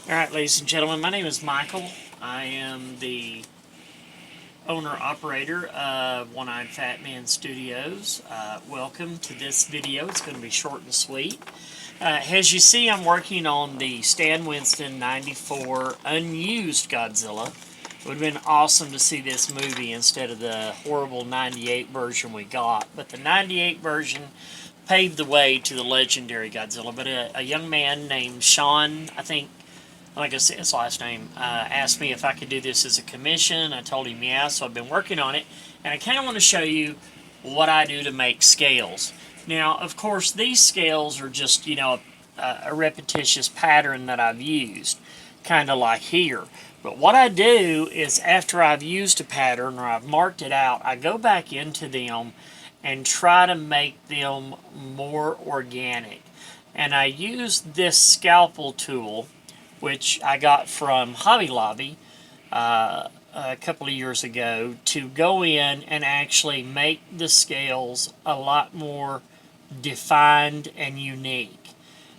Alright, ladies and gentlemen, my name is Michael. I am the owner-operator of One-Eyed Fat Man Studios. Welcome to this video. It's going to be short and sweet. As you see, I'm working on the Stan Winston 94 unused Godzilla. It would have been awesome to see this movie instead of the horrible 98 version we got. But the 98 version paved the way to the legendary Godzilla. But a young man named Sean, I think, like I said, his last name, asked me if I could do this as a commission. I told him yeah, so I've been working on it. And I kind of want to show you what I do to make scales. Now, of course, these scales are just, a repetitious pattern that I've used, kind of like here. But what I do is after I've used a pattern or I've marked it out, I go back into them and try to make them more organic. And I use this scalpel tool, which I got from Hobby Lobby a couple of years ago, to go in and actually make the scales a lot more defined and unique.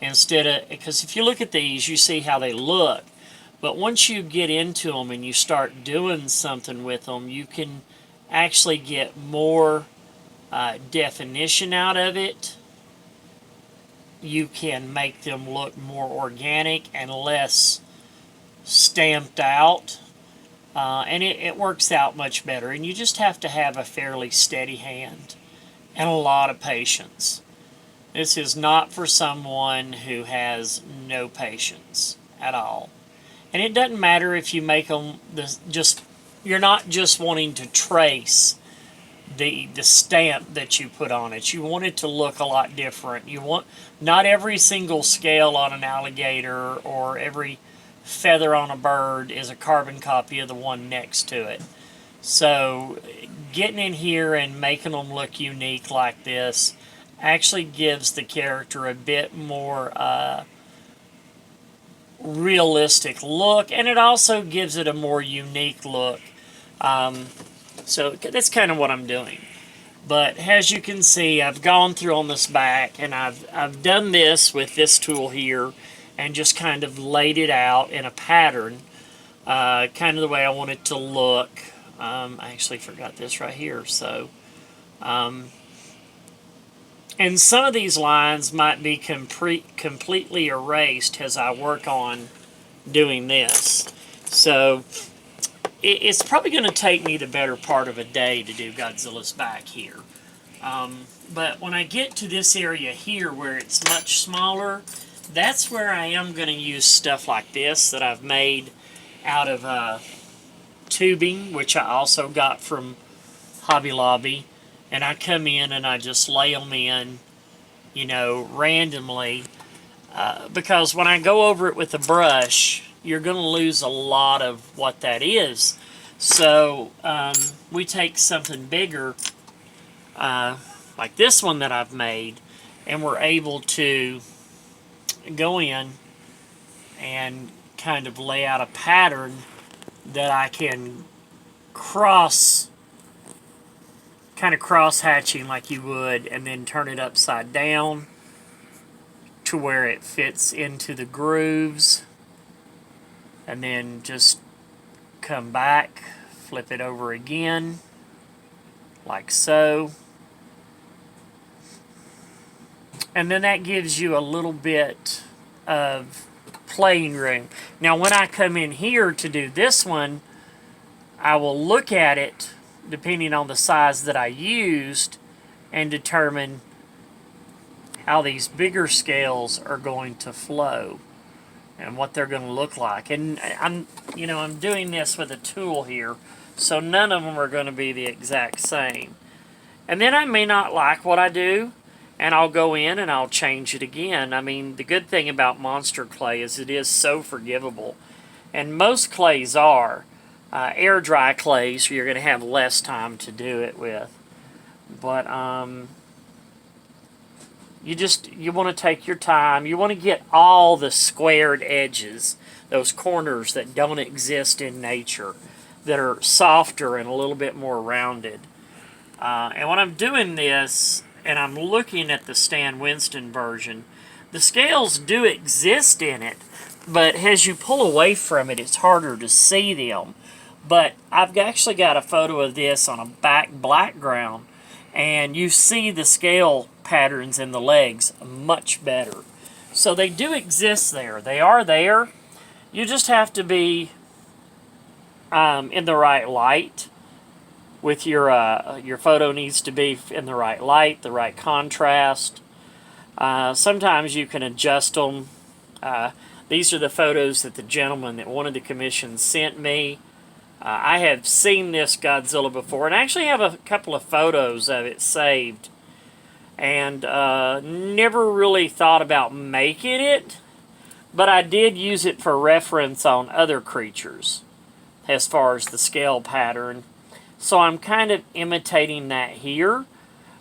Instead of, because if you look at these, you see how they look. But once you get into them and you start doing something with them, you can actually get more definition out of it. You can make them look more organic and less stamped out. And it works out much better. And you just have to have a fairly steady hand and a lot of patience. This is not for someone who has no patience at all. And it doesn't matter if you make them you're not just wanting to trace the stamp that you put on it. You want it to look a lot different. You want not every single scale on an alligator or every feather on a bird is a carbon copy of the one next to it. So getting in here and making them look unique like this actually gives the character a bit more realistic look, and it also gives it a more unique look. So that's kind of what I'm doing. But as you can see, I've gone through on this back, and I've done this with this tool here, and just kind of laid it out in a pattern, kind of the way I want it to look. I actually forgot this right here. So, and some of these lines might be completely erased as I work on doing this. So it's probably going to take me the better part of a day to do Godzilla's back here. But when I get to this area here where it's much smaller, that's where I am going to use stuff like this that I've made out of tubing, which I also got from Hobby Lobby. And I come in and I just lay them in, randomly. Because when I go over it with a brush, you're going to lose a lot of what that is. So we take something bigger, like this one that I've made, and we're able to go in and kind of lay out a pattern that I can kind of cross-hatching like you would, and then turn it upside down to where it fits into the grooves, and then just come back, flip it over again, like so. And then that gives you a little bit of playing room. Now when I come in here to do this one, I will look at it depending on the size that I used and determine how these bigger scales are going to flow and what they're going to look like. And I'm doing this with a tool here, so none of them are going to be the exact same. And then I may not like what I do, and I'll go in and I'll change it again. I mean, the good thing about Monster Clay is it is so forgivable. And most clays are. Air dry clays, you're going to have less time to do it with. But you want to take your time. You want to get all the squared edges, those corners that don't exist in nature, that are softer and a little bit more rounded. And when I'm doing this, and I'm looking at the Stan Winston version, the scales do exist in it, but as you pull away from it, it's harder to see them. But I've actually got a photo of this on a black ground, and you see the scale patterns in the legs much better. So they do exist there. They are there. You just have to be in the right light. With your photo needs to be in the right light, the right contrast. Sometimes you can adjust them. These are the photos that the gentleman that wanted the commission sent me. I have seen this Godzilla before, and I actually have a couple of photos of it saved. And never really thought about making it, but I did use it for reference on other creatures as far as the scale pattern. So I'm kind of imitating that here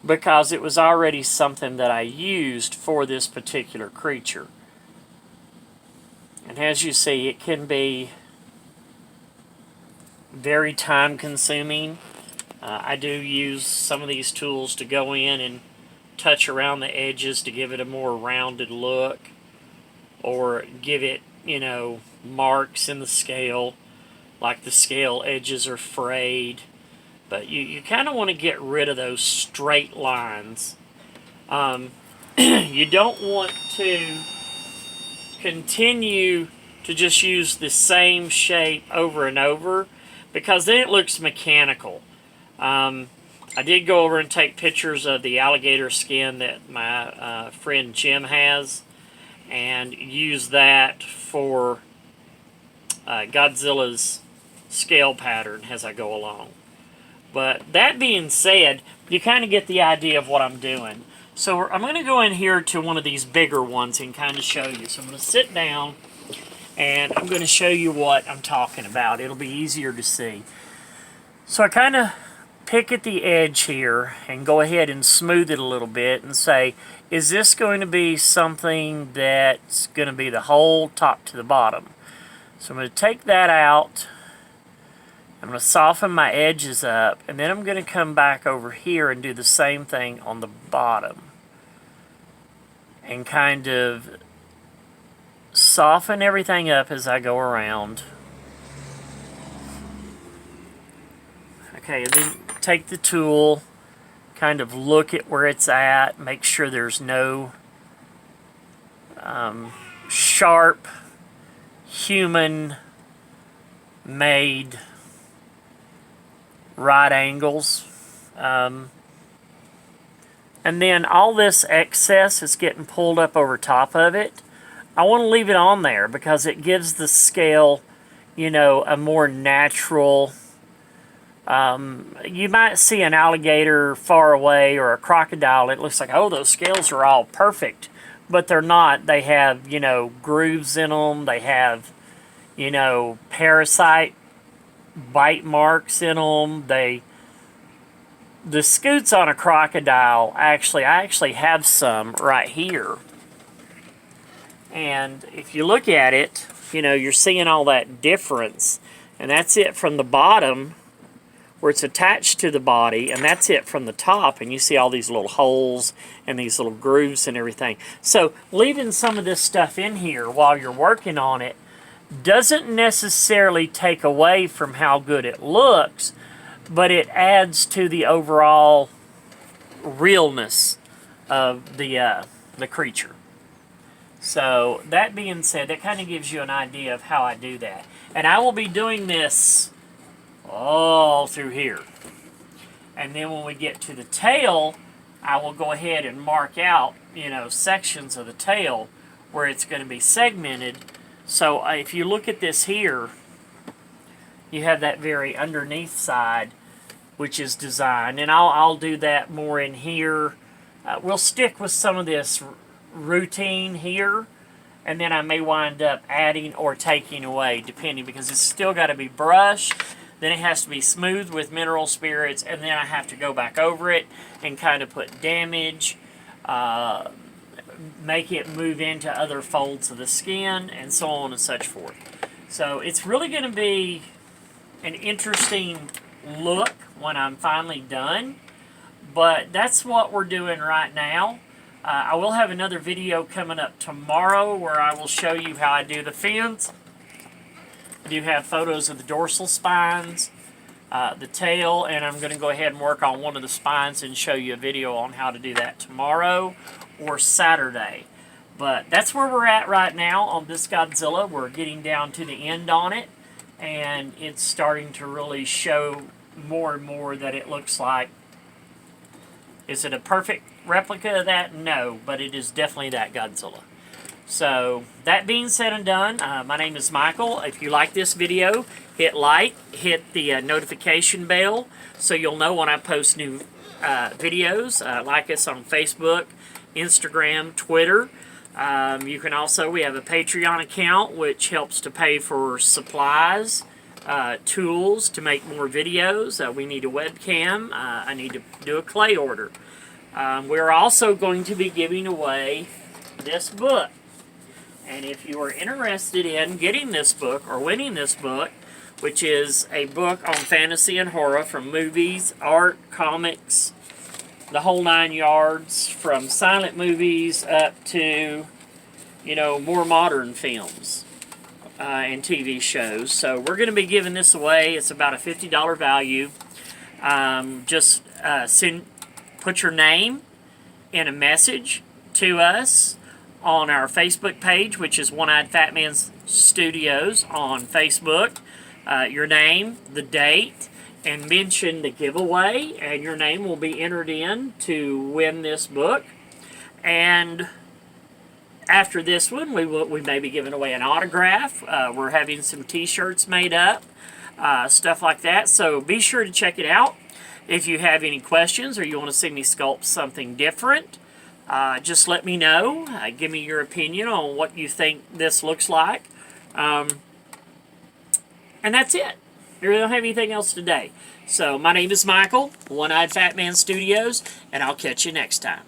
because it was already something that I used for this particular creature. And as you see, it can be very time consuming. I do use some of these tools to go in and touch around the edges to give it a more rounded look, or give it, marks in the scale, like the scale edges are frayed. But you kind of want to get rid of those straight lines. You don't want to continue to just use the same shape over and over, because then it looks mechanical. I did go over and take pictures of the alligator skin that my friend Jim has, and use that for Godzilla's scale pattern as I go along. But that being said, you kind of get the idea of what I'm doing. So I'm going to go in here to one of these bigger ones and kind of show you. So I'm going to sit down and I'm going to show you what I'm talking about. It'll be easier to see. So I kind of pick at the edge here and go ahead and smooth it a little bit and say, is this going to be something that's going to be the whole top to the bottom? So I'm going to take that out. I'm going to soften my edges up, and then I'm going to come back over here and do the same thing on the bottom. And kind of soften everything up as I go around. Okay, and then take the tool, kind of look at where it's at, make sure there's no sharp, human-made right angles. And then all this excess is getting pulled up over top of it. I want to leave it on there because it gives the scale, a more natural. You might see an alligator far away or a crocodile. It looks like, oh, those scales are all perfect. But they're not. They have, grooves in them. They have, parasite bite marks in them. The scutes on a crocodile, I actually have some right here. And if you look at it, you're seeing all that difference. And that's it from the bottom where it's attached to the body, and that's it from the top, and you see all these little holes and these little grooves and everything. So leaving some of this stuff in here while you're working on it doesn't necessarily take away from how good it looks, but it adds to the overall realness of the creature. So that being said, that kind of gives you an idea of how I do that. And I will be doing this all through here. And then when we get to the tail, I will go ahead and mark out, sections of the tail where it's going to be segmented. So if you look at this here, you have that very underneath side, which is designed. And I'll do that more in here. We'll stick with some of this routine here, and then I may wind up adding or taking away, depending, because it's still got to be brushed. Then it has to be smoothed with mineral spirits, and then I have to go back over it and kind of put damage, make it move into other folds of the skin, and so on and such forth. So it's really going to be an interesting look when I'm finally done, but that's what we're doing right now. I will have another video coming up tomorrow where I will show you how I do the fins. I do have photos of the dorsal spines, the tail, and I'm going to go ahead and work on one of the spines and show you a video on how to do that tomorrow or Saturday. But that's where we're at right now on this Godzilla. We're getting down to the end on it, and it's starting to really show more and more that it looks like. Is it a perfect replica of that? No, but it is definitely that Godzilla. So, that being said and done, my name is Michael. If you like this video, hit like, hit the notification bell so you'll know when I post new videos. Like us on Facebook, Instagram, Twitter. You can also, we have a Patreon account which helps to pay for supplies, tools to make more videos. We need a webcam. I need to do a clay order. We're also going to be giving away this book. And if you are interested in getting this book or winning this book, which is a book on fantasy and horror from movies, art, comics, the whole 9 yards, from silent movies up to, you know, more modern films and TV shows. So we're going to be giving this away. It's about a $50 value. Just put your name in a message to us on our Facebook page, which is One-Eyed Fat Man Studios on Facebook. Your name, the date, and mention the giveaway, and your name will be entered in to win this book. And after this one, we may be giving away an autograph. We're having some t-shirts made up, stuff like that. So be sure to check it out. If you have any questions or you want to see me sculpt something different, just let me know. Give me your opinion on what you think this looks like. And that's it. We really don't have anything else today. So my name is Michael, One-Eyed Fat Man Studios, and I'll catch you next time.